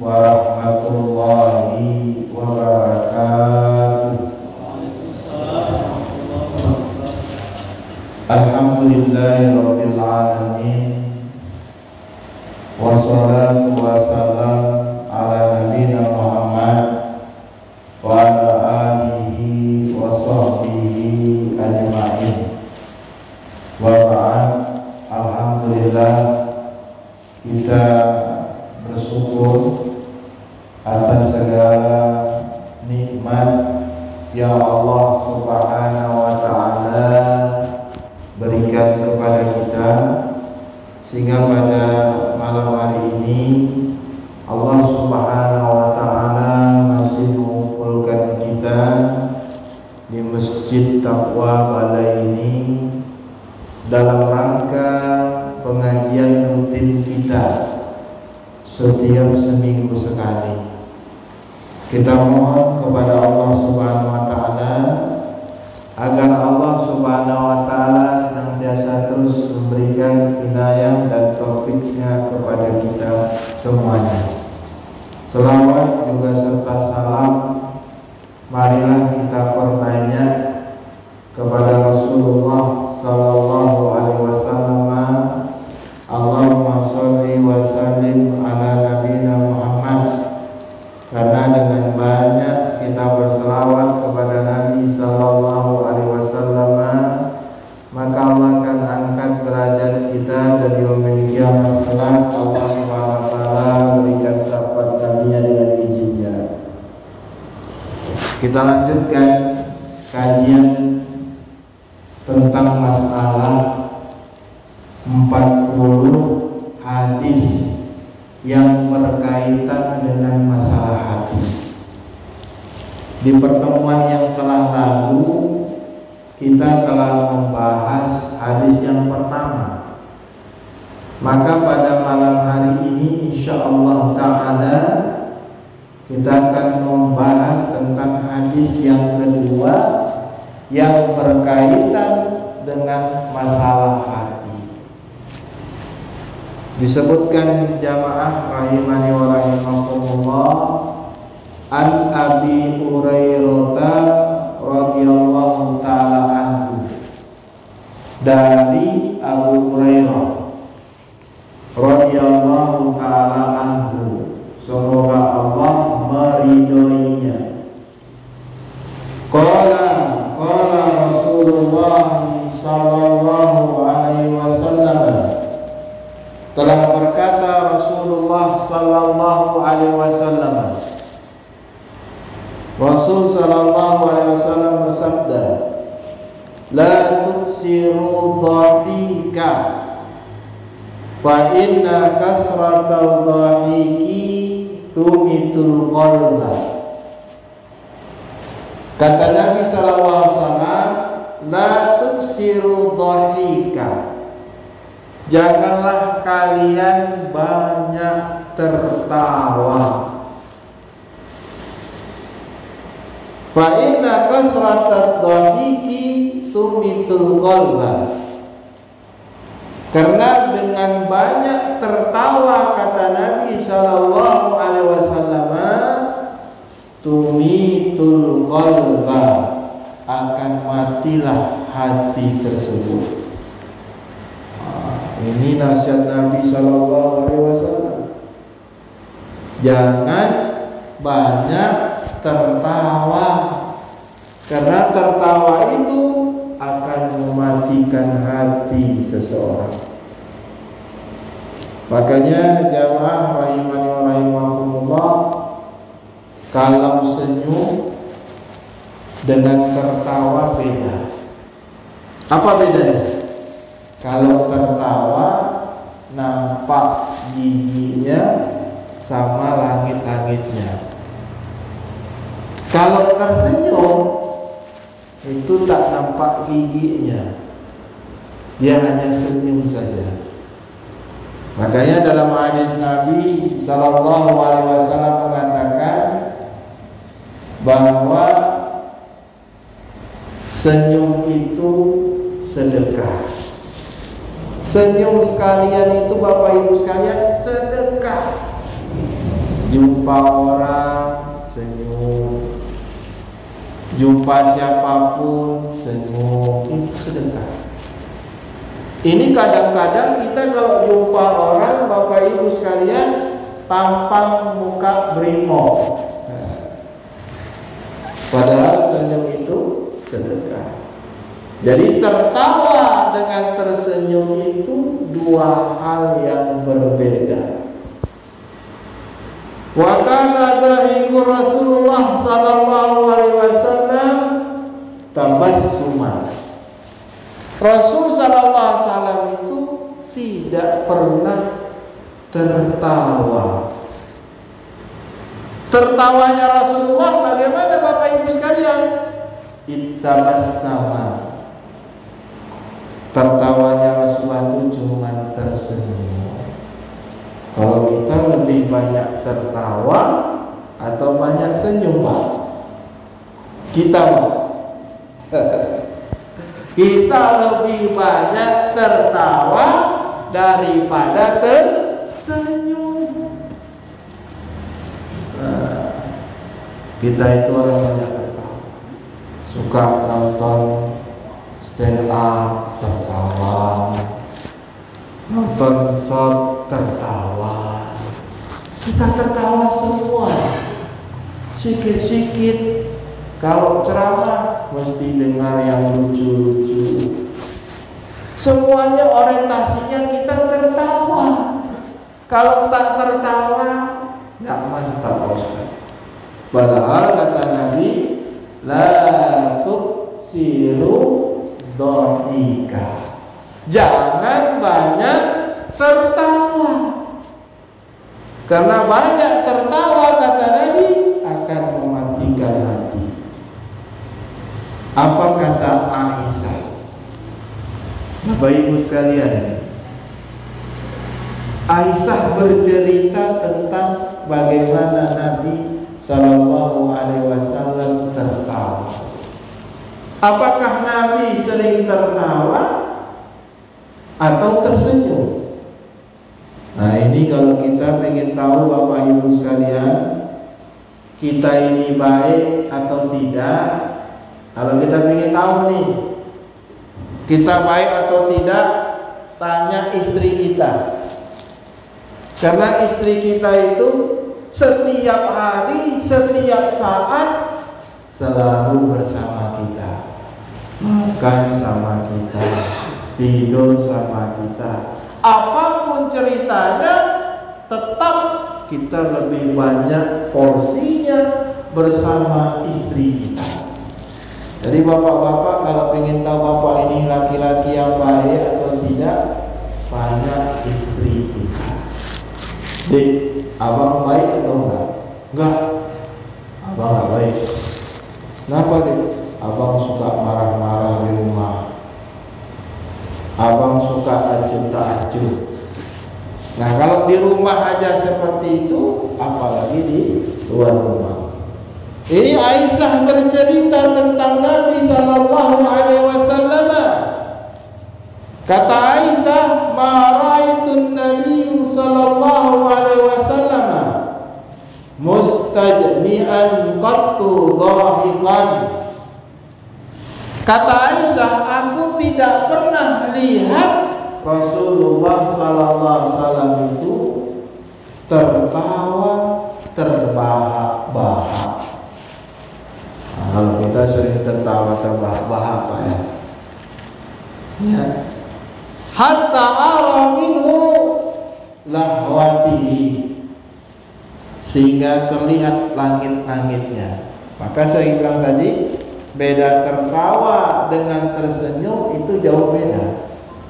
warahmatullahi wabarakatuh. Alhamdulillahirabbil alamin. Wassalatu wassalam ala nabiyina Muhammad wa ala alihi wa sahbihi ajma'in. Wa ba'd. Alhamdulillah, kita bersyukur atas segala nikmat yang Allah Subhanahu wa ta'ala berikan kepada kita, sehingga pada malam hari ini Allah Subhanahu wa ta'ala masih mengumpulkan kita di Masjid Taqwa Balai ini dalam rangka pengajian rutin kita setiap seminggu sekali. Kita mohon kepada Allah Subhanahu wa ta'ala agar Allah Subhanahu wa ta'ala senantiasa terus memberikan hidayah dan taufiknya kepada kita semuanya. Selawat juga serta salam marilah kita perbanyak kepada Rasulullah sallallahu alaihi wasallam. Allahumma sholli wa sallim ala nabiyina Muhammad. Karena dengan banyak kita berselawat kepada Nabi sallallahu alaihi wasallam, maka Allah akan angkat derajat kita dan yaumil qiyamah kelak. Allah Subhanahu wa taala berikan syafaat Nabi-Nya dengan izinnya. Kita lanjutkan kajian tentang masalah 40 hadis yang berkaitan dengan masalah hati. Di pertemuan yang telah lalu kita telah membahas hadis yang pertama. Maka pada malam hari ini insyaallah ta'ala kita akan membahas tentang hadis yang kedua yang berkaitan dengan masalah hati. Disebutkan jamaah rahimani wa rahimakumullah, an Abi Hurairah radhiyallahu taala anhu, dari Abu Hurairah radhiyallahu taala anhu, semoga Allah meridhoinya. Qala Rasulullah sallallahu alaihi wasallam, telah berkata Rasulullah sallallahu alaihi wasallam, Rasul sallallahu alaihi wasallam bersabda, la tuksiru dhahika fa inna kasratal dhahiki tumitul qalba. Kata Nabi sallallahu alaihi wasallam, la tuksiru dhahika, janganlah kalian banyak tertawa. Fa inna kasratat dhahiki tumitul qalba, karena dengan banyak tertawa, kata Nabi sallallahu alaihi wasallam, tumitul qalba, akan matilah hati tersebut. Ini nasihat Nabi sallallahu alaihi wasallam. Jangan banyak tertawa, karena tertawa itu akan mematikan hati seseorang. Makanya jamaah rahimani wa rahimakumullah, kalau senyum dengan tertawa beda. Apa bedanya? Kalau tertawa nampak giginya sama langit-langitnya. Kalau tersenyum itu tak nampak giginya, dia hanya senyum saja. Makanya dalam hadis Nabi sallallahu alaihi wasallam mengatakan bahwa senyum itu sedekah. Senyum sekalian itu Bapak Ibu sekalian sedekah. Jumpa orang senyum, jumpa siapapun senyum, itu sedekah. Ini kadang-kadang kita kalau jumpa orang, Bapak Ibu sekalian, tampang muka brimo, padahal senyum itu sedekah. Jadi tertawa dengan tersenyum itu dua hal yang berbeda. Wa kana dhahiku Rasulullah sallallahu alaihi wasallam tabassuman. Rasul sallallahu alaihi wasallam itu tidak pernah tertawa. Tertawanya Rasulullah bagaimana Bapak Ibu sekalian? Ittabassama. Tertawanya Rasulullah itu cuma tersenyum. Kalau kita lebih banyak tertawa atau banyak senyum, Pak? Kita, Pak. Kita lebih banyak tertawa daripada tersenyum. Kita itu orang banyak tertawa. Suka nonton stand up, tertawa. Nonton short, tertawa. Kita tertawa semua. Sikit-sikit. Kalau ceramah mesti dengar yang lucu-lucu. Semuanya orientasinya kita tertawa. Kalau tak tertawa, nggak mantap, Ustaz. Padahal kata Nabi, la tuksiru dhika. Jangan banyak tertawa. Karena banyak tertawa kata Nabi akan mematikan hati. Apa kata Aisyah? Bapak Ibu sekalian, Aisyah bercerita tentang bagaimana Nabi Sallallahu Alaihi Wasallam tertawa. Apakah Nabi sering tertawa atau tersenyum? Nah, ini kalau kita pengen tahu Bapak Ibu sekalian, kita ini baik atau tidak. Kalau kita ingin tahu nih, kita baik atau tidak, tanya istri kita. Karena istri kita itu setiap hari, setiap saat selalu bersama kita. Makan sama kita, tidur sama kita. Apapun ceritanya, tetap kita lebih banyak porsinya bersama istri kita. Jadi bapak-bapak kalau ingin tahu bapak ini laki-laki yang baik atau tidak, tanya istri kita. Dek, abang baik atau enggak? Enggak. Abang enggak baik. Kenapa, Dek? Abang suka marah-marah di rumah. Abang suka acuh tak acuh. Nah, kalau di rumah aja seperti itu, apalagi di luar rumah. Ini Aisyah bercerita tentang Nabi Sallallahu Alaihi Wasallam. Kata Aisyah, "Ma ra'aitun Nabi Sallallahu Alaihi Wasallam mustajni'an qattu dhahiqan." Kata Aisyah, aku tidak pernah lihat Rasulullah Sallallahu Alaihi Wasallam itu tertawa terbahak-bahak. Nah, kalau kita sering tertawa terbahak-bahak, Pak, ya. Hatta ara minhu lahwatihi, sehingga terlihat langit-langitnya. Maka saya bilang tadi, beda tertawa dengan tersenyum itu jauh beda.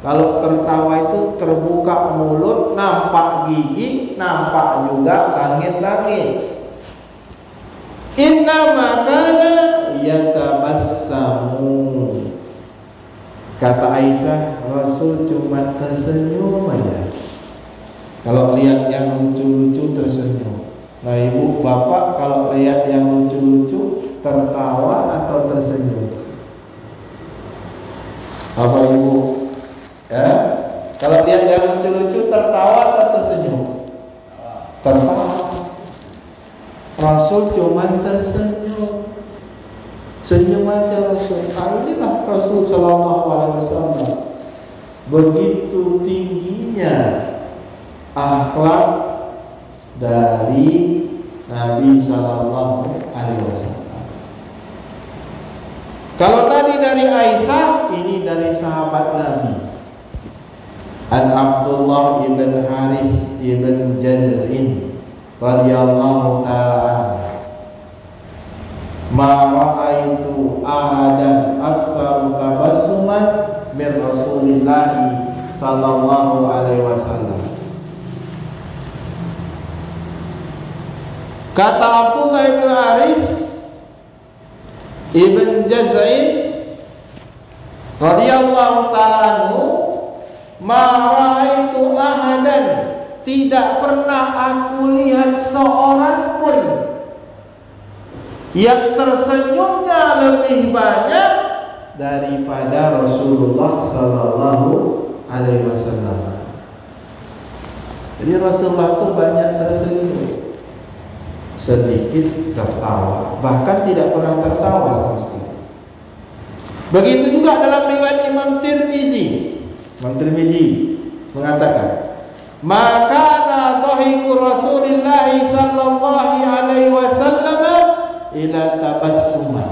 Kalau tertawa itu terbuka mulut, nampak gigi, nampak juga langit-langit. Inna makana yatabassamu. Kata Aisyah, Rasul cuma tersenyum aja. Kalau lihat yang lucu-lucu tersenyum. Nah, ibu bapak kalau lihat yang lucu-lucu tertawa atau tersenyum? Apa ibu? Ya, kalau lihat yang lucu-lucu tertawa atau tersenyum? Tertawa. Rasul cuman tersenyum, senyum aja Rasul. Inilah Rasul Sallallahu Alaihi Wasallam. Begitu tingginya akhlak dari Nabi Sallallahu Alaihi Wasallam. Kalau tadi dari Aisyah, ini dari sahabat Nabi. An Abdullah ibn Haris ibn Jaz'in radhiyallahu ta'ala anhu. Ma ra'aitu ahadan aksar tabassuman min Rasulillah sallallahu alaihi wasallam. Kata Abdullah ibn Haris ibn Jaz'in radhiyallahu ta'ala anhu, ma ra'aitu ahadan, tidak pernah aku lihat seorang pun yang tersenyumnya lebih banyak daripada Rasulullah Sallallahu Alaihi Wasallam. Jadi Rasulullah itu banyak tersenyum, sedikit tertawa, bahkan tidak pernah tertawa sama sekali. Begitu juga dalam riwayat Imam Tirmizi. Imam Tirmizi mengatakan, maka dhahiku Rasulullah sallallahu alaihi wasallam ila tabassuma.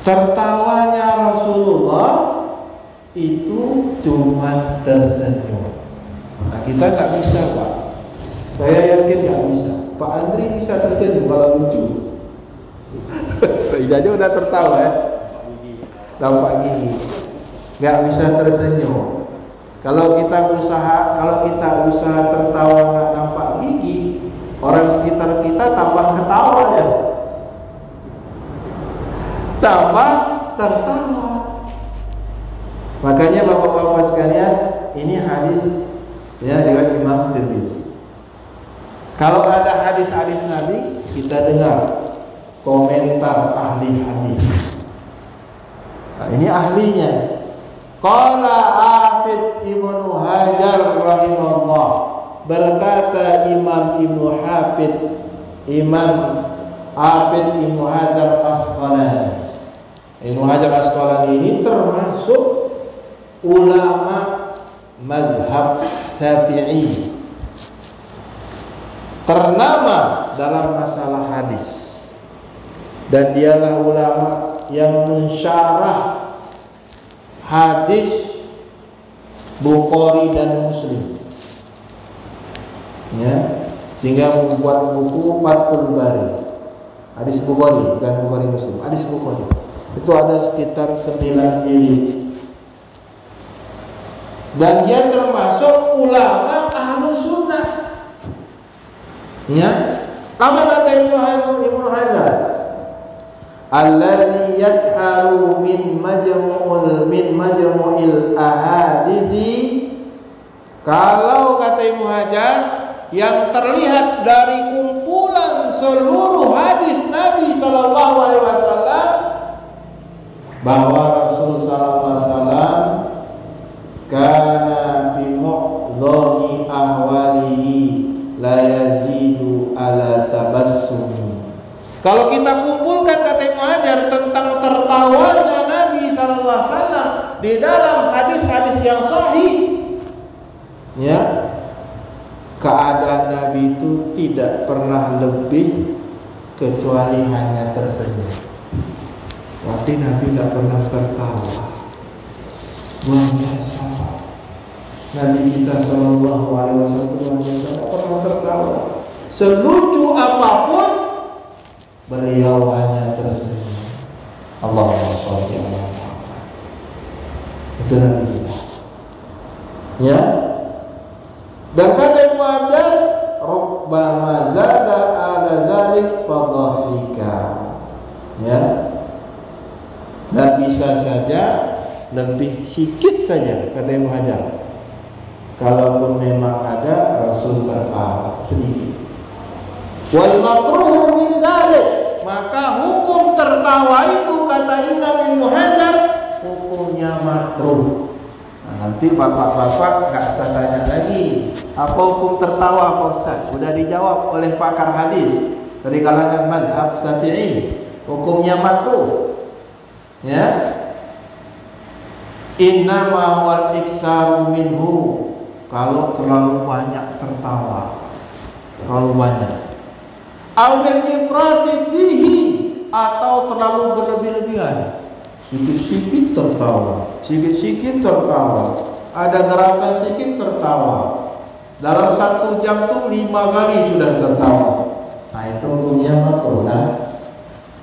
Tertawanya Rasulullah itu cuma tersenyum. Nah, kita nggak bisa, Pak. Saya yakin nggak bisa. Pak Andri bisa tersenyum kalau lucu. Tidak aja udah tertawa ya. Nampak gigi. Nggak bisa tersenyum. Kalau kita usaha tertawa nggak nampak gigi, orang sekitar kita tambah ketawa ya, tambah tertawa. Makanya bapak-bapak sekalian, ini hadis ya riwayat Imam Tirmizi. Kalau ada hadis-hadis Nabi, kita dengar komentar ahli hadis. Nah, ini ahlinya. Qala Hafidz Ibnu Hajar rahimahullah, berkata Imam Ibnu Hafidz Ibnu Hajar Asqalani. Ibnu Hajar Asqalani ini termasuk ulama mazhab Syafi'i, ternama dalam masalah hadis, dan dialah ulama yang mensyarah hadis Bukhari dan Muslim, ya, sehingga membuat buku Fathul Bari. Hadis Bukhari, bukan Bukhari Muslim, hadis Bukhari. Itu ada sekitar 9 jilid. Dan dia termasuk ulama ahlu sunnah. Ya, apa kata Ibnu Hajar? Alladzi yad'alu min majmu'il ahadithi. Kalau kata Ibnu Hajar, yang terlihat dari kumpulan seluruh hadis Nabi sallallahu alaihi wasallam, bahwa Rasul sallallahu alaihi wasallam kana fi mu'dhami ahwalihi la yazidu ala tabassumi. Kalau kita kumpulkan kata Ibnu Hajar tentang tertawanya Nabi sallallahu alaihi wasallam di dalam hadis-hadis yang sahih, ya, keadaan Nabi itu tidak pernah lebih kecuali hanya tersenyum. Berarti Nabi tidak pernah tertawa. Luar biasa. Nabi kita sallallahu alaihi wasallam itu luar biasa, tidak pernah tertawa. Selucu apapun beliau hanya tersenyum. Allahumma sholli ala Muhammad. Itu Nabi kita. Ya. Dan kata Ibnu Hajar, rubbama zada ala dzalik fadhahika. Ya. Dan bisa saja lebih sedikit saja, kata Ibnu Hajar. Kalaupun memang ada, Rasul tertawa sedikit. Wal makruhu min dzalik, maka hukum tertawa itu kata Imam Ibnu Hajar hukumnya makruh. Nah, nanti bapak-bapak nggak usah tanya lagi apa hukum tertawa Pak Ustaz. Sudah dijawab oleh pakar hadis dari kalangan mazhab Syafi'i. Hukumnya makruh. Ya. Innama wal iksaru minhu, kalau terlalu banyak tertawa, terlalu banyak. Awil ifrati fihi, atau terlalu berlebih-lebihan. Sikit-sikit tertawa, sikit-sikit tertawa, ada gerakan sedikit tertawa. Dalam 1 jam tuh 5 kali sudah tertawa. Nah itu hukumnya makruh lah.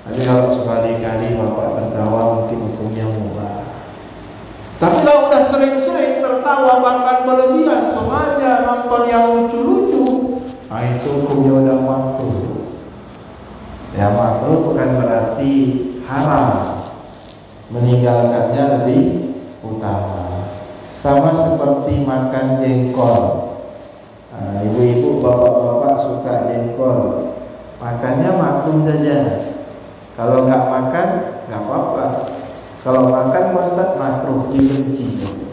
Tapi kalau sekali-kali bapak tertawa mungkin hukumnya mubah. Tapi kalau udah sering-sering tertawa bahkan berlebihan, sengaja nonton yang lucu-lucu, nah itu hukumnya udah makruh. Ya makruh bukan berarti haram. Meninggalkannya lebih utama. Sama seperti makan jengkol. Nah, ibu-ibu, bapak-bapak suka jengkol, makannya makruh saja. Kalau nggak makan, nggak apa-apa. Kalau makan Ustaz makruh, dibenci saja.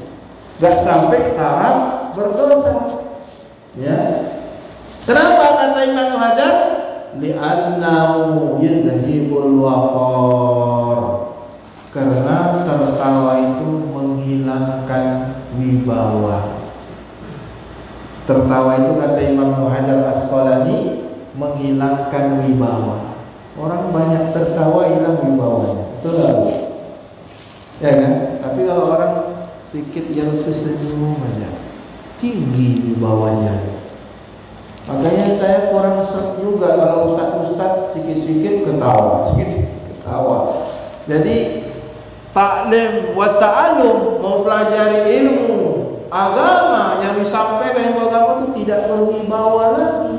Nggak sampai taraf berdosa. Ya. Kenapa kata Imam Hajar? Li'annahu yudhibul waqar. Karena tertawa itu menghilangkan wibawa. Tertawa itu kata Imam Hajar Asqalani menghilangkan wibawa. Orang banyak tertawa hilang wibawanya. Betul tak? Ya kan? Tapi kalau orang sedikit yang tersenyum aja, tinggi wibawanya. Makanya saya kurang serg juga kalau ustaz-ustaz sikit-sikit ketawa, sikit-sikit ketawa. Jadi ta'lim wa ta'allum, mempelajari ilmu agama yang disampaikan ilmu agama itu tidak berwibawa lagi.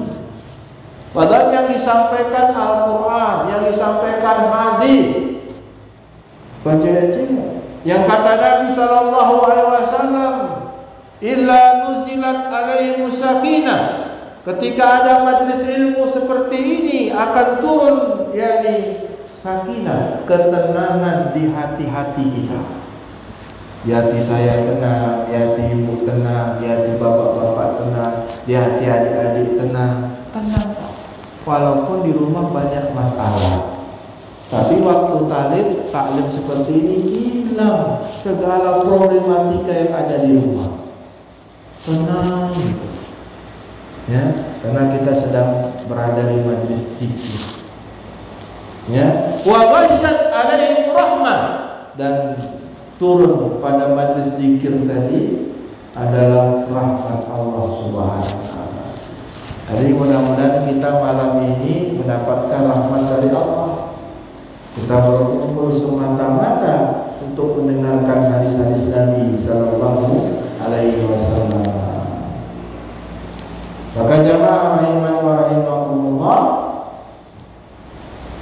Padahal yang disampaikan Al-Quran, yang disampaikan hadis, baca-baca. Yang kata Nabi SAW, illa nuzilat alaihi sakinah. Ketika ada majlis ilmu seperti ini akan turun yakni sakinah, ketenangan di hati-hati kita. Di hati saya tenang, di hati ibu tenang, di hati bapak-bapak tenang, di hati adik-adik tenang. Tenang. Walaupun di rumah banyak masalah, tapi waktu taklim seperti ini hilang segala problematika yang ada di rumah. Tenang gitu. Ya, karena kita sedang berada di majlis zikir. Ya, wa ghasyat alaihim rahmah, dan turun pada majlis zikir tadi adalah rahmat Allah Subhanahu wa taala. Jadi mudah-mudahan kita malam ini mendapatkan rahmat dari Allah. Kita berkumpul semata-mata untuk mendengarkan hadis-hadis Nabi sallallahu alaihi wasallam. Maka jamaah rahimani wa rahimakumullah,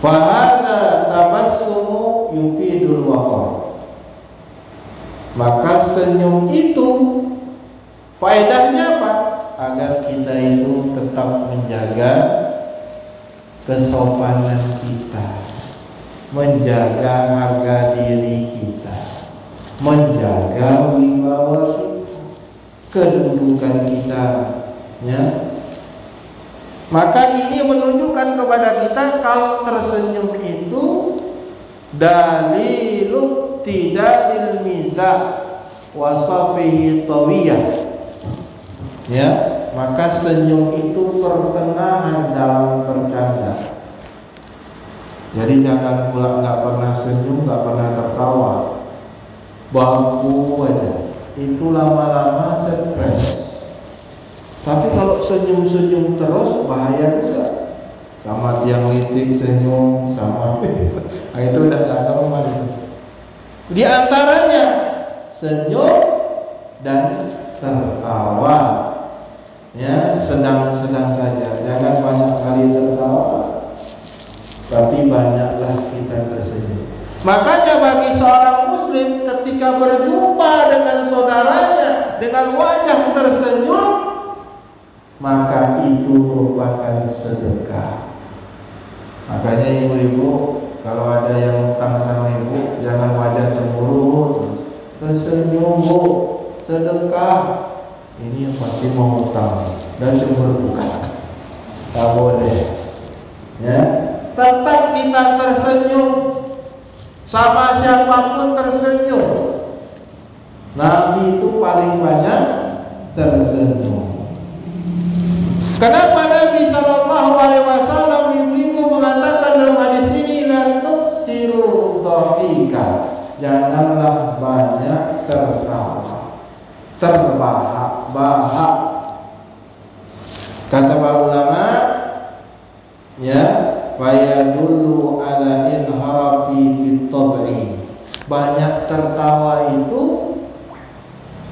fa hadza tabassumu yufidul waqar. Maka senyum itu faedahnya apa? Agar kita itu tetap menjaga kesopanan kita, menjaga harga diri kita, menjaga wibawa kita, kedudukan kita, ya. Maka ini menunjukkan kepada kita kalau tersenyum itu dalilun tidalil mizah wasafihi tawiyah. Ya, maka senyum itu pertengahan dalam bercanda. Jadi jangan pula nggak pernah senyum, nggak pernah tertawa, baku aja. Itu lama-lama stres. Tapi kalau senyum-senyum terus bahaya juga. Sama tiang listrik senyum, sama nah, itu udah nggak normal itu. Di antaranya senyum dan tertawa. Ya, sedang-sedang saja. Jangan banyak kali tertawa, tapi banyaklah kita tersenyum. Makanya bagi seorang muslim ketika berjumpa dengan saudaranya dengan wajah tersenyum, maka itu merupakan sedekah. Makanya ibu-ibu kalau ada yang utang sama ibu, jangan wajah cemburu, tersenyum bu. sedekah, ini yang pasti mau utang dan cemburu. Tak boleh. Ya, tetap kita tersenyum, sama siapapun tersenyum. Nabi itu paling banyak tersenyum. Kenapa Nabi Shallallahu Alaihi Wasallam ibu-ibu mengatakan dalam hadis ini, la tuksiru dhahika, janganlah banyak tertawa, terbahak-bahak. Kata para ulama, ya, fayadullu ala inharafi fit tab'i. Banyak tertawa itu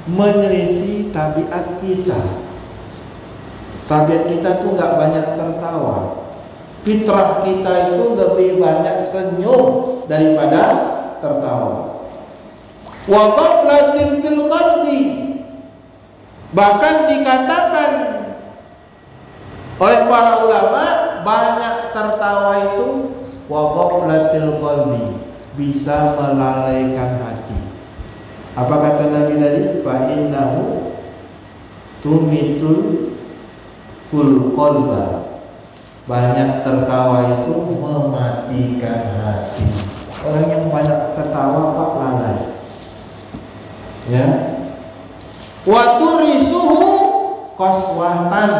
menyelisih tabiat kita. Tabiat kita tuh nggak banyak tertawa. Fitrah kita itu lebih banyak senyum daripada tertawa. Wa ghaflatin fil qalbi. Bahkan dikatakan oleh para ulama, banyak tertawa itu wa ghaflatil qalbi, bisa melalaikan hati. Apa kata Nabi tadi? Fa innahu tumitul qalba. Banyak tertawa itu mematikan hati. Orang yang banyak tertawa Pak lalai. Ya. Wa turisuhu qaswatan,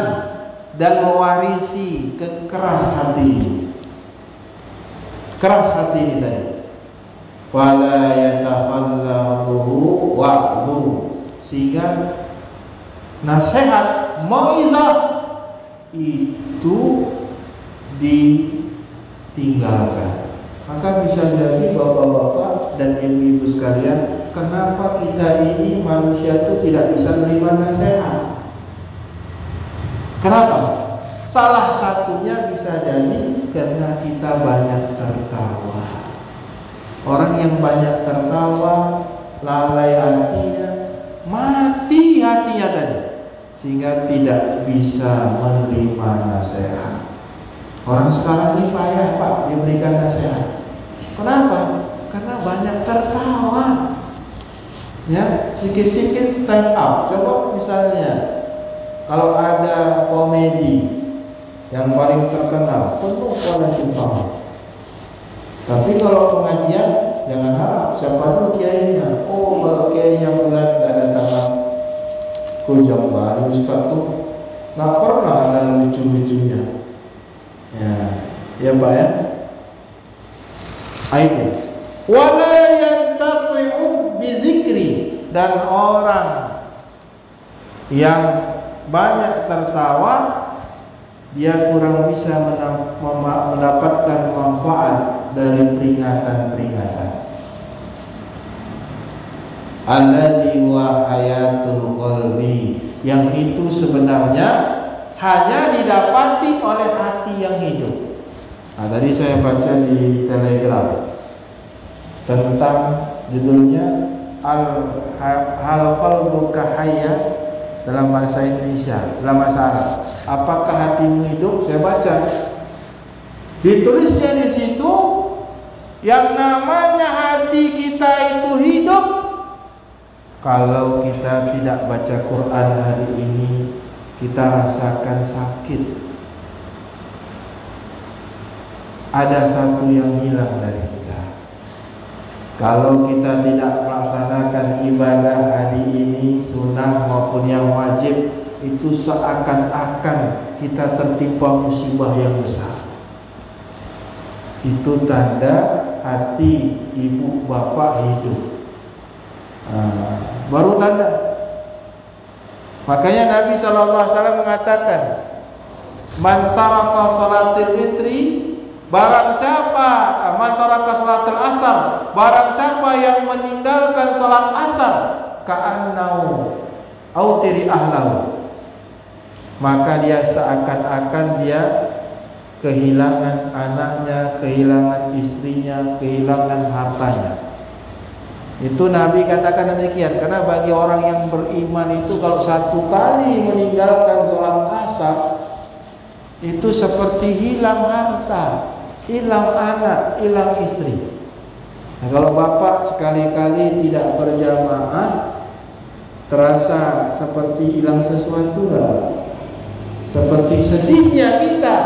dan mewarisi kekeras hati ini. Keras hati ini tadi. Fala yatakhalladuhu wa'dhu, sehingga nasihat mau'izah itu ditinggalkan. Maka bisa jadi bapak-bapak dan ibu-ibu sekalian, kenapa kita ini manusia itu tidak bisa menerima nasihat? Kenapa? Salah satunya bisa jadi karena kita banyak tertawa. Orang yang banyak tertawa, lalai hatinya, mati hatinya tadi, sehingga tidak bisa menerima nasihat. Orang sekarang ini payah Pak diberikan nasihat. Kenapa? Karena banyak tertawa. Ya, sedikit-sedikit stand up. Coba misalnya, kalau ada komedi yang paling terkenal, penuh pada simpang. Tapi kalau pengajian, jangan harap siapa dulu kiainya. Oh, kalau kiainya bulan gak datang, kujang balik Ustaz tuh nggak pernah ada lucu-lucunya. Ya Pak ya. Itu. Wala yantafi'u bidzikri, dan orang yang banyak tertawa, dia kurang bisa mendapatkan manfaat dari peringatan-peringatan. Alladzi wa hayatul qalbi, yang itu sebenarnya hanya didapati oleh hati yang hidup. Nah, tadi saya baca di Telegram tentang judulnya Hal qalbuka hayya, dalam bahasa Indonesia, dalam bahasa Arab. Apakah hatimu hidup? Saya baca. Ditulisnya di situ, yang namanya hati kita itu hidup kalau kita tidak baca Quran hari ini, kita rasakan sakit. Ada satu yang hilang dari kita. Kalau kita tidak melaksanakan ibadah hari ini, sunnah maupun yang wajib, itu seakan-akan kita tertimpa musibah yang besar. Itu tanda hati ibu bapak hidup. Baru tanda. Makanya Nabi SAW mengatakan, man taraka salatil witri, barang siapa, man taraka salatil asar, barang siapa yang meninggalkan salat asar, ka'annau autiri ahlahu, maka dia seakan-akan dia kehilangan anaknya, kehilangan istrinya, kehilangan hartanya. Itu Nabi katakan demikian, karena bagi orang yang beriman itu kalau satu kali meninggalkan sholat asar, itu seperti hilang harta, hilang anak, hilang istri. Nah, kalau bapak sekali-kali tidak berjamaah, terasa seperti hilang sesuatu enggak? Seperti sedihnya kita,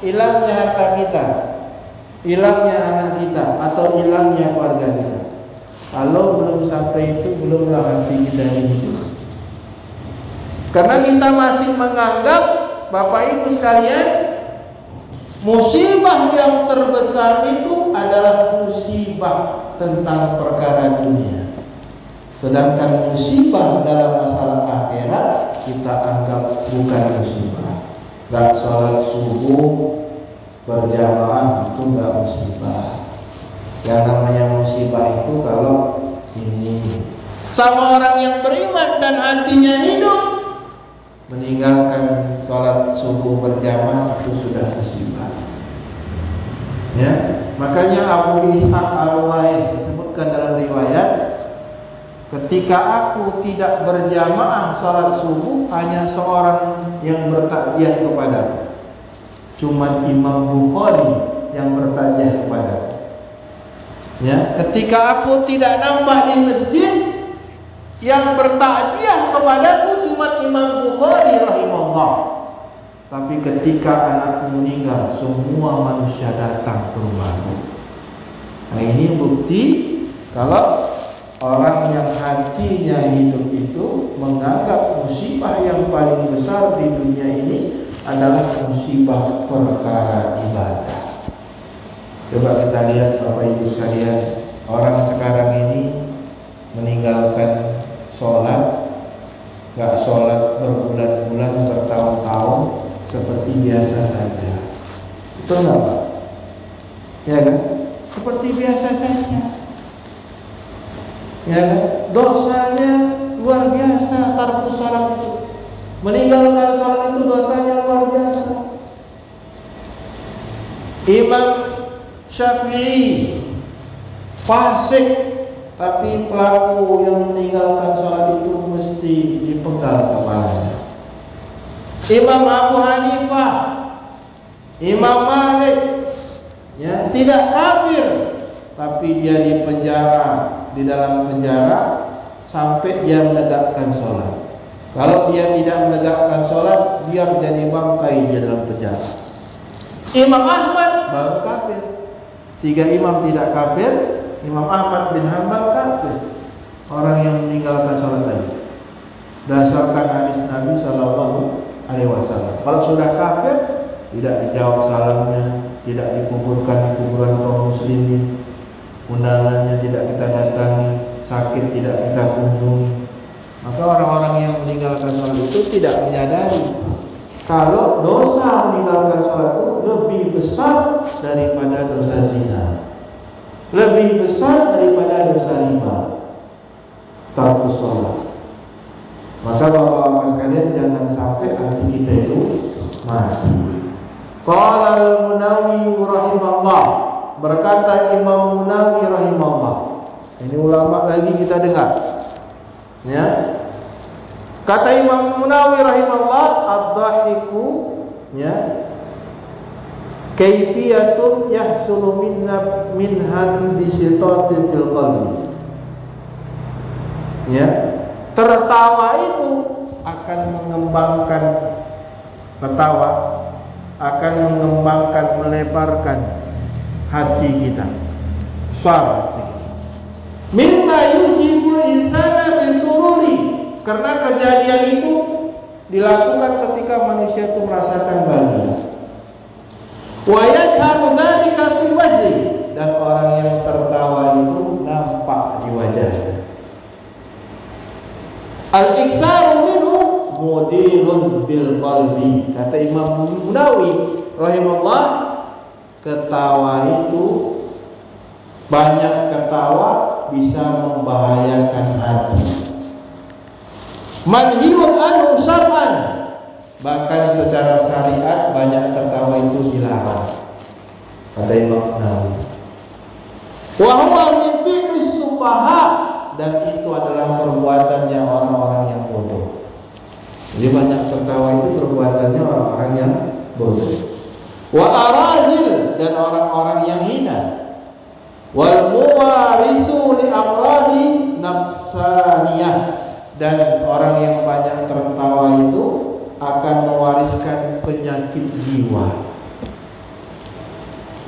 hilangnya harta kita, hilangnya anak kita, atau hilangnya keluarga kita. Kalau belum sampai itu, belumlah hati kita hidup. Karena kita masih menganggap, Bapak Ibu sekalian, musibah yang terbesar itu adalah musibah tentang perkara dunia. Sedangkan musibah dalam masalah akhirat kita anggap bukan musibah. Gak sholat subuh berjamaah itu gak musibah. Yang namanya musibah itu kalau ini sama orang yang beriman dan hatinya hidup, meninggalkan sholat subuh berjamaah itu sudah musibah. Ya, makanya Abu Ishaq Al-Wain disebutkan dalam riwayat, ketika aku tidak berjamaah sholat subuh, hanya seorang yang bertakziah kepada, cuma Imam Bukhari yang bertakziah kepada. Ya, ketika aku tidak nampak di masjid, yang bertakziah kepadaku cuma Imam Bukhari rahimahullah. Tapi ketika anakku meninggal, semua manusia datang ke rumahku. Nah, ini bukti kalau orang yang hatinya hidup itu menganggap musibah yang paling besar di dunia ini adalah musibah perkara ibadah. Coba kita lihat Bapak Ibu sekalian, orang sekarang ini meninggalkan sholat, gak sholat berbulan-bulan, bertahun-tahun seperti biasa saja. Betul gak Pak? Ya kan? Seperti biasa saja. Ya kan? Dosanya luar biasa, tarku sholat itu. Meninggalkan sholat itu dosanya luar biasa. Imam Syafi'i fasik, tapi pelaku yang meninggalkan sholat itu mesti dipenggal kepalanya. Imam Abu Hanifah, Imam Malik, ya, tidak kafir, tapi dia dipenjara, di dalam penjara sampai dia menegakkan sholat. Kalau dia tidak menegakkan sholat, biar jadi bangkai di dalam penjara. Imam Ahmad baru kafir. 3 imam tidak kafir, Imam Ahmad bin Hanbal kafir. Orang yang meninggalkan sholat tadi, dasarkan hadis Nabi SAW. Kalau sudah kafir, tidak dijawab salamnya, tidak dikuburkan di kuburan kaum muslimin, undangannya tidak kita datangi, sakit tidak kita kunjungi. Maka orang-orang yang meninggalkan sholat itu tidak menyadari kalau dosa meninggalkan sholat itu lebih besar daripada dosa zina, lebih besar daripada dosa riba, tarkus sholat. Maka bapak-bapak sekalian, jangan sampai hati kita itu mati. Qala al-Munawi rahimahullah, berkata Imam Munawi rahimahullah. Ini ulama lagi kita dengar. Ya. Kata Imam Munawi rahimahullah, ad-dhahiku, ya, kaifiyatun yahsulu minhan bisyitatil qalbi. Ya, tertawa itu akan mengembangkan, tertawa akan mengembangkan, melebarkan hati kita, suara hati kita. Mimma yujibul insana min sururi, karena kejadian itu dilakukan ketika manusia itu merasakan bahagia. Wa yadharu dzalika fil wajhi, dan orang yang tertawa itu nampak di wajahnya. Al-iksaru minhu mudirun bil qalbi, kata Imam Munawi rahimahullah, ketawa itu, banyak ketawa bisa membahayakan hati. Manhiyun anhu syar'an, bahkan secara syariat banyak tertawa itu dilarang, kata Imam Nawawi. Wa huwa min fi'lis sufaha, dan itu adalah perbuatannya orang-orang yang bodoh. Jadi banyak tertawa itu perbuatannya orang-orang yang bodoh. Wa arazil, dan orang-orang yang hina. Wal muwarisu li amradi nafsaniyah, Dan orang yang banyak tertawa itu akan mewariskan penyakit jiwa.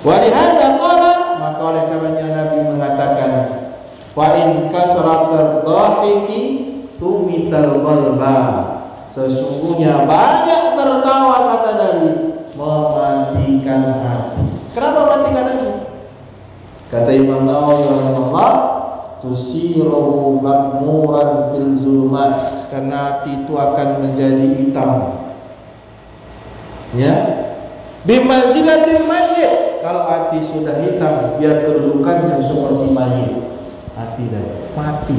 Walihada qala, maka oleh karenanya Nabi mengatakan, wa in kasratul dhahiki tumital qalba. Sesungguhnya banyak tertawa, kata Nabi, mematikan hati. Kenapa matikan hati? Kata Imam Nawawi rahimahullah, tusiru makmuran fil zulumat, karena hati itu akan menjadi hitam. Ya, bimanzilatil mayyit. Kalau hati sudah hitam, biar kedudukannya seperti mayit. Hati dari mati.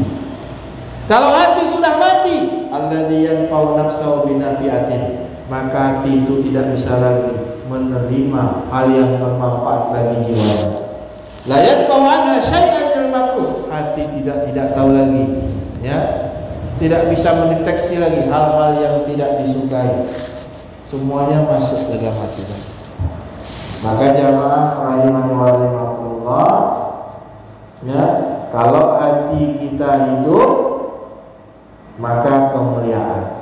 Kalau hati sudah mati, alladzi yanfa'u nafsahu binafiatin, maka hati itu tidak bisa lagi menerima hal yang bermanfaat bagi jiwanya. La yanfa'u anha syai'an minal makruh, hati tidak tahu lagi, ya, tidak bisa mendeteksi lagi hal-hal yang tidak disukai. Semuanya masuk ke dalam hati. Maka jamaah rahimani wa rahimakumullah, ya, kalau hati kita hidup, maka kemuliaan.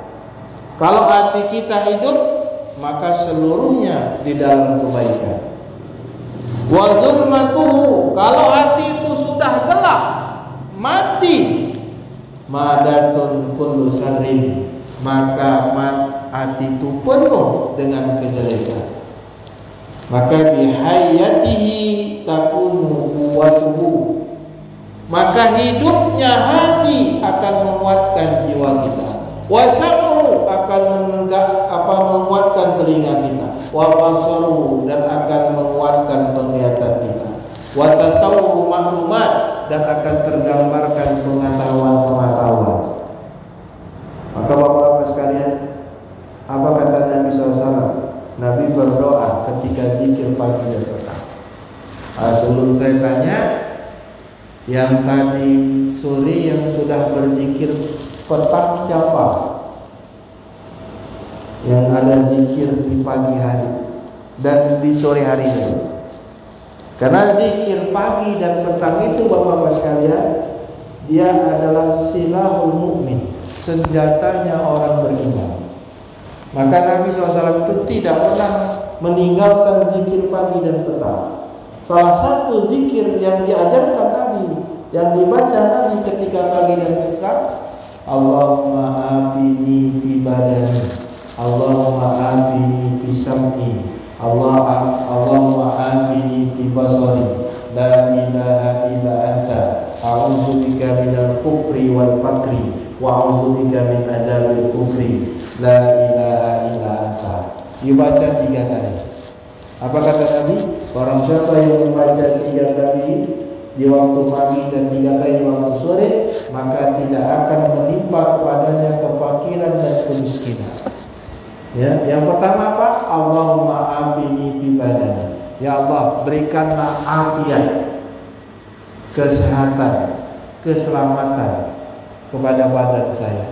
Kalau hati kita hidup, maka seluruhnya di dalam kebaikan. Wa zulmatuhu, kalau hati itu sudah gelap, mati, madatun kullu syarrin, maka hati itu penuh dengan kejelekan. Maka bihayatihi takunu quwwatuhu, maka hidupnya hati akan menguatkan jiwa kita. Wasamu akan menguatkan telinga kita. Wabasaru, dan akan menguatkan penglihatan kita. Watasawwu maklumat, dan akan tergambarkan pengetahuan-pengetahuan. Maka bapak-bapak sekalian, apa kata Nabi SAW? Nabi berdoa ketika zikir pagi dan petang. Sebelum saya tanya, yang tadi sore yang sudah berzikir petang siapa? Yang ada zikir di pagi hari dan di sore hari ini. Karena zikir pagi dan petang itu bapak-bapak sekalian, dia adalah silahul mukmin, senjatanya orang beriman. Maka Nabi SAW itu tidak pernah meninggalkan zikir pagi dan petang. Salah satu zikir yang diajarkan Nabi, yang dibaca Nabi ketika pagi dan petang, Allahumma afini fi badani, Allahumma afini fi sam'i, Allahumma afini fi basari, la ilaha illa anta, a'udzubika minal kufri wal fakri, wa a'udzubika min adabil kufri, la ilaha illa anta. Dibaca 3 kali. Apa kata Nabi? Orang siapa yang membaca 3 kali di waktu pagi dan 3 kali di waktu sore, maka tidak akan menimpa kepadanya kefakiran dan kemiskinan. Ya, yang pertama apa? Allahumma afini fi badani. Ya Allah, berikanlah afiat, kesehatan, keselamatan kepada badan saya.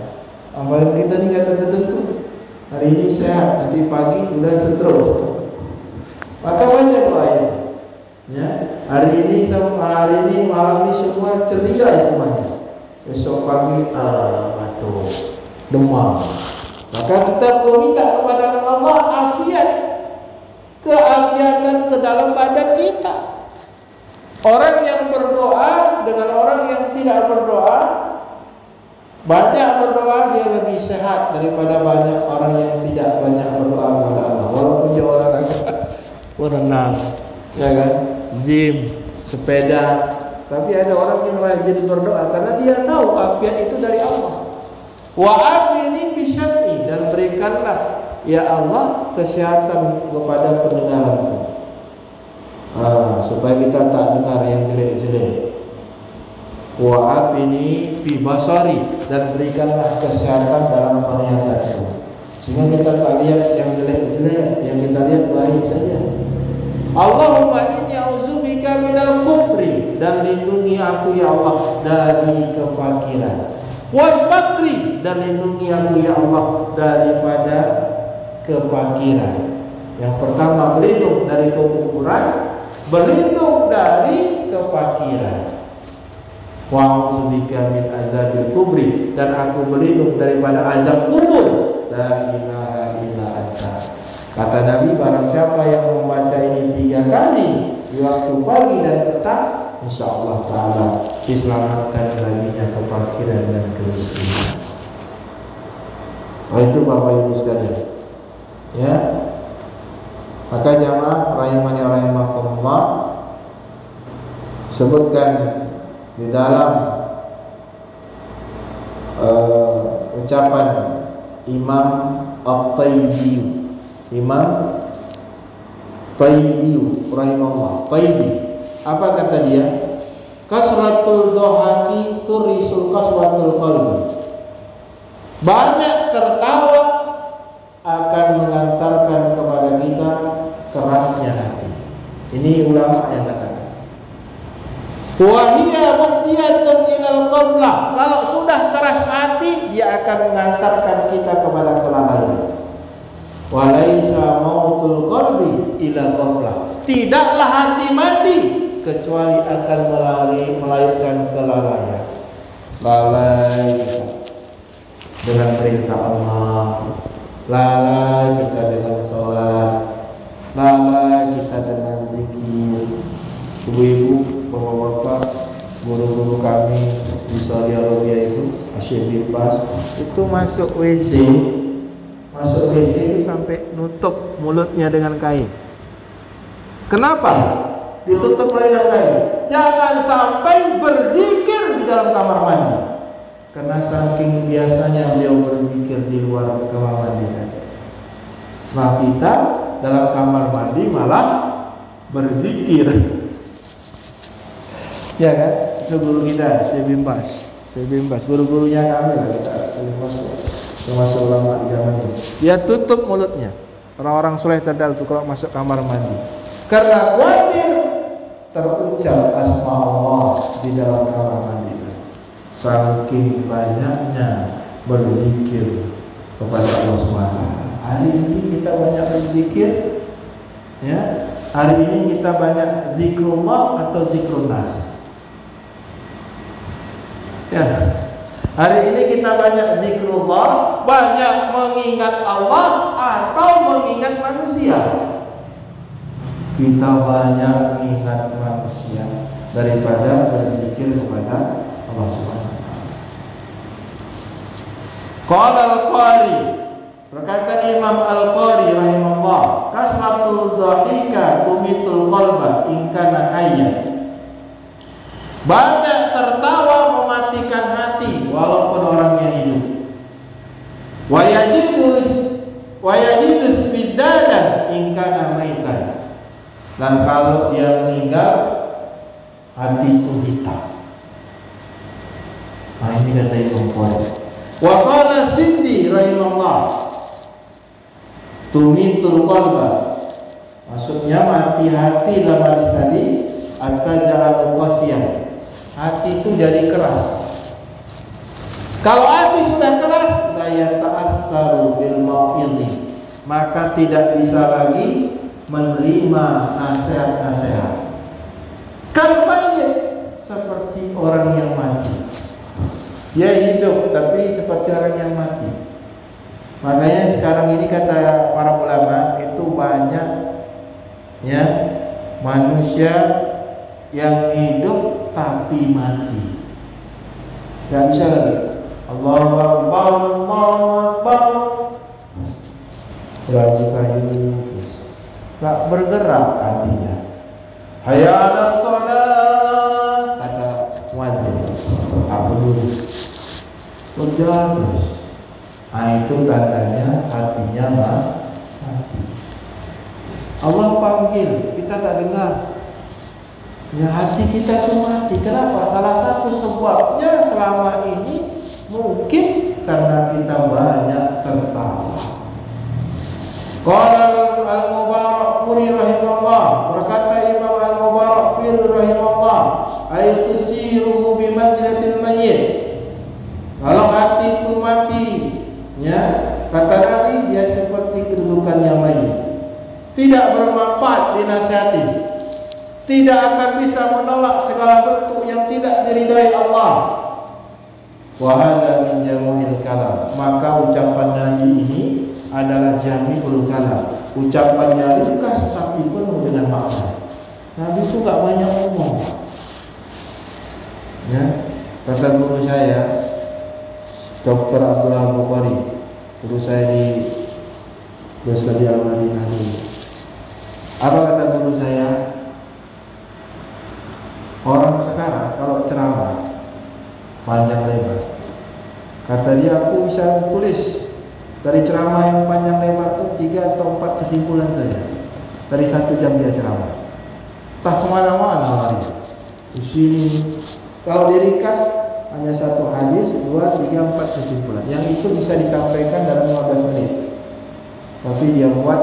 Amalan kita ini kata tertentu. Hari ini sehat, nanti pagi udah stroke. Maka baca doa ini. Ya, hari ini malam ini semua ceria semuanya. Besok pagi batuk, demam. Maka kita perlu minta kepada Allah afiat, keafiatan ke dalam badan kita. Orang yang berdoa dengan orang yang tidak berdoa, banyak berdoa dia lebih sehat daripada banyak orang yang tidak banyak berdoa kepada Allah. Walaupun dia olahraga, berenang, ya kan, gym, sepeda, tapi ada orang yang rajin berdoa karena dia tahu afiat itu dari Allah. Wa afini fi syam'i, dan berikanlah ya Allah kesehatan kepada pendengaranku, supaya kita tak dengar yang jelek-jelek. Wa afini fi basari, dan berikanlah kesehatan dalam penglihatanku, sehingga kita tak lihat yang jelek-jelek, yang kita lihat baik saja. Allahumma inni a'udzubika minal kufri, dan lindungi aku ya Allah dari kefakiran. Wal fakri, dan lindungi aku ya Allah daripada kefakiran. Yang pertama berlindung dari kekufuran, berlindung dari kefakiran. wa a'udzubika min azabil kubri, dan aku berlindung daripada azab kubur. La ilaha illa anta. Kata Nabi, barang siapa yang membaca ini 3 kali di waktu pagi dan petang, insyaallah taala diselamatkan baginya kefakiran dan kemiskinan. Oh, itu Bapak Ibu sekalian. Ya. Maka jamaah rahimani rahimakumullah, sebutkan di dalam ucapan Imam At-Tayyibi, Imam Tayyibi rahimahullah. Tayyibi, apa kata dia? Kasratul dohati turisul kaswatul qalbi. Banyak tertawa akan mengantarkan kepada kita kerasnya hati. Ini ulama yang katakan. Wahia mubdiyatun ilal qablah. Kalau sudah keras hati, dia akan mengantarkan kita kepada kelalaian. Walaisa mautul qalbi ilal qablah. Tidaklah hati mati kecuali akan melahirkan kelalaian. Lalai kita dengan perintah Allah, lalai kita dengan sholat, lalai kita dengan zikir. Ibu-ibu, bapak-bapak, guru-guru kami di Saudi Arabia itu, Syekh bin Baz, itu masuk WC itu sampai nutup mulutnya dengan kain. Kenapa ditutup dengan kain? Jangan sampai berzikir di dalam kamar mandi, karena saking biasanya beliau berzikir di luar kamar mandi. Nah, kita dalam kamar mandi malah berzikir. Ya kan? Itu guru kita, Syekh bin Baz. Guru-gurunya kami lah, kita termasuk ulama di zaman ini. Dia tutup mulutnya. Orang-orang soleh terdal itu kalau masuk kamar mandi, karena khawatir terucap asma Allah di dalam kamar mandi. Saking banyaknya berzikir kepada Allah SWT. Hari ini kita banyak berzikir, ya. Hari ini kita banyak zikrullah atau zikrunnas. Ya. Hari ini kita banyak zikrullah, banyak mengingat Allah atau mengingat manusia. Kita banyak mengingat manusia daripada berzikir kepada Allah Subhanahu wa taala. Qala al-Qari, berkata Imam Al-Qari rahimahullah, kasratul dhahika tumitul qalba in kana hayyan. Banyak tertawa mematikan hati walaupun orangnya hidup. Wa yazidus bidadan in kana maitan. Dan kalau dia meninggal, hati itu hitam. Nah, ini kata Imam Qari. Wa qala Sindi rahimahullah, tumitul qalba. Maksudnya mati hati dalam hadis tadi, at-taj'alu qasiyan. Hati itu jadi keras. Kalau hati sudah keras, la yata'assaru bil mau'idhi, maka tidak bisa lagi menerima nasihat-nasihat. Kalau mayit seperti orang yang mati. Dia hidup tapi seperti orang yang mati. Makanya sekarang ini kata para ulama itu banyak ya manusia yang hidup tapi mati. Gak bisa lagi. Allahu Akbar, Allahu Akbar. Gak bergerak hatinya. Hayya 'alas shalah, kata muadzin. Aku dulu. Terus. Nah, itu tandanya hatinya mati. Allah panggil, kita tak dengar. Ya, hati kita tuh mati. Kenapa? Salah satu sebabnya selama ini mungkin karena kita banyak tertawa. Qala al-Mubarakfuri rahimahullah, berkata Imam al-Mubarakfuri rahimahullah, aitusiruhu bimanzilatil mayyit. Kalau hati itu mati, ya, kata Nabi, dia seperti kedudukannya mayit. Tidak bermanfaat dinasihatin. tidak akan bisa menolak segala bentuk yang tidak diridai Allah. Wa hadza min jami'il kalam. Maka ucapan Nabi ini adalah jami'ul kalam. Ucapannya ringkas tapi penuh dengan makna. Nabi itu gak banyak ngomong. Ya, kata guru saya, Dr. Abdullah Bukhari, guru saya di Besar di Al-Madinah dulu. Apa kata guru saya? Orang sekarang kalau ceramah panjang lebar, kata dia, aku bisa tulis dari ceramah yang panjang lebar itu 3 atau 4 kesimpulan saja dari 1 jam dia ceramah. Entah kemana-mana lari. Di sini kalau diringkas hanya 1 hadis, 2, 3, 4 kesimpulan. Yang itu bisa disampaikan dalam 15 menit. Tapi dia buat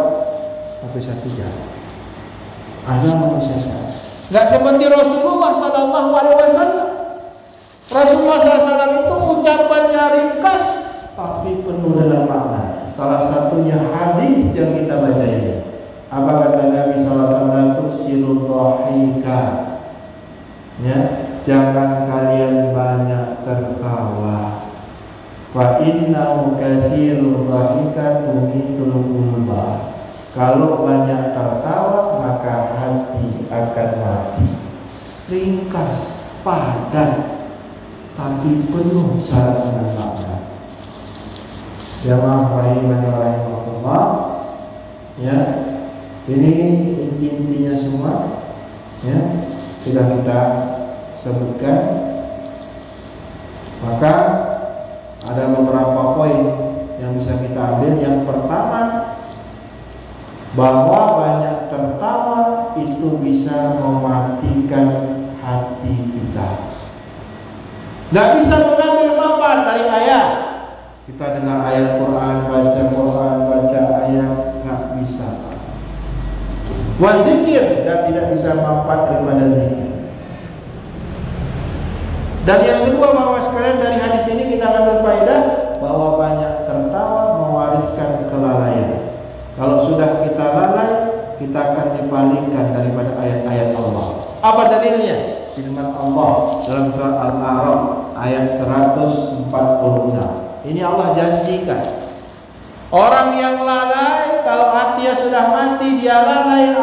sampai 1 jam. Ada manusia sekarang. Enggak seperti Rasulullah sallallahu alaihi wasallam. Rasulullah SAW itu ucapannya ringkas tapi penuh dengan makna. Salah satunya hadis yang kita baca ini. Apa kata Nabi SAW? Tuksirul dhahika. Ya, jangan kalian banyak tertawa. Fa innahu kasirul dhahika tumitul qulba. Kalau banyak tertawa maka hati akan mati. Ringkas, padat, tapi penuh syarat dengan makna. Jamaah rahimani wa rahimakumullah. Ya, ini inti-intinya semua ya sudah kita sebutkan. Maka ada beberapa poin yang bisa kita ambil. Yang pertama, bahwa banyak tertawa itu bisa mematikan hati kita. Tidak bisa mengambil manfaat dari ayat. Kita dengar ayat Quran, baca ayat, nggak bisa. Wazikir, dan tidak bisa manfaat daripada zikir. Dan yang kedua, bahwa sekalian dari hadis ini kita ambil faedah bahwa banyak tertawa mewariskan kelalaian. Kalau sudah kita lalai, kita akan dipalingkan daripada ayat-ayat Allah. Apa dalilnya? Firman Allah dalam surat Al-A'raf ayat 146. Ini Allah janjikan, orang yang lalai, kalau hatinya sudah mati, dia lalai.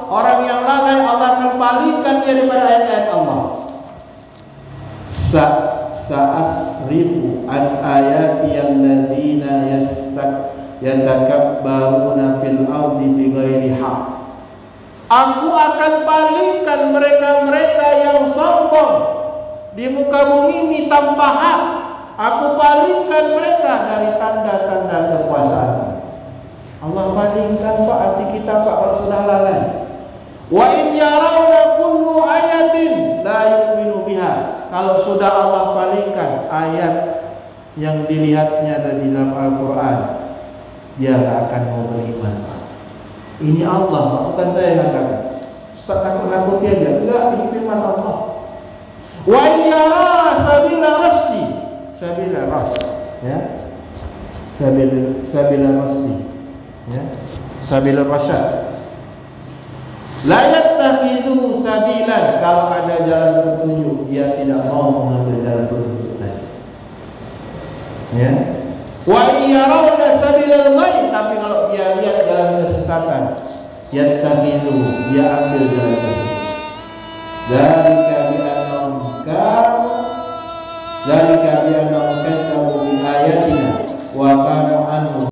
Orang yang lalai, Allah akan palingkan dia daripada ayat-ayat Allah. Sa'asrifu an ayati alladzina yatakabbaruna fil ardi bighairi haqq. Aku akan palingkan mereka-mereka yang sombong di muka bumi ini tanpa hak. Aku palingkan mereka dari tanda-tanda kekuasaan. Allah palingkan Pak hati kita Pak kalau sudah lalai. Wa in yarawna kullu ayatin la yu'minu biha. Kalau sudah Allah palingkan ayat yang dilihatnya dari dalam Al-Quran, dia tidak akan mau beriman. Ini Allah, bukan saya yang katakan. Ustaz nakut-nakuti aja. Enggak, ini firman Allah. Wa yara sabila rasdi, sabila rasd, ya, sabila rasdi, ya, sabila rasyad. La yattakhidhu sabilan. Kalau ada jalan petunjuk, dia tidak mau mengambil jalan petunjuk tadi. Ya. Wa yarawna sabilal ghayy, tapi kalau dia lihat jalan kesesatan, yattakhidhu, dia ambil jalan tersebut. Dzalika bi annahum kanu, dzalika bi annahum kadzabu bi ayatina wa kanu anhu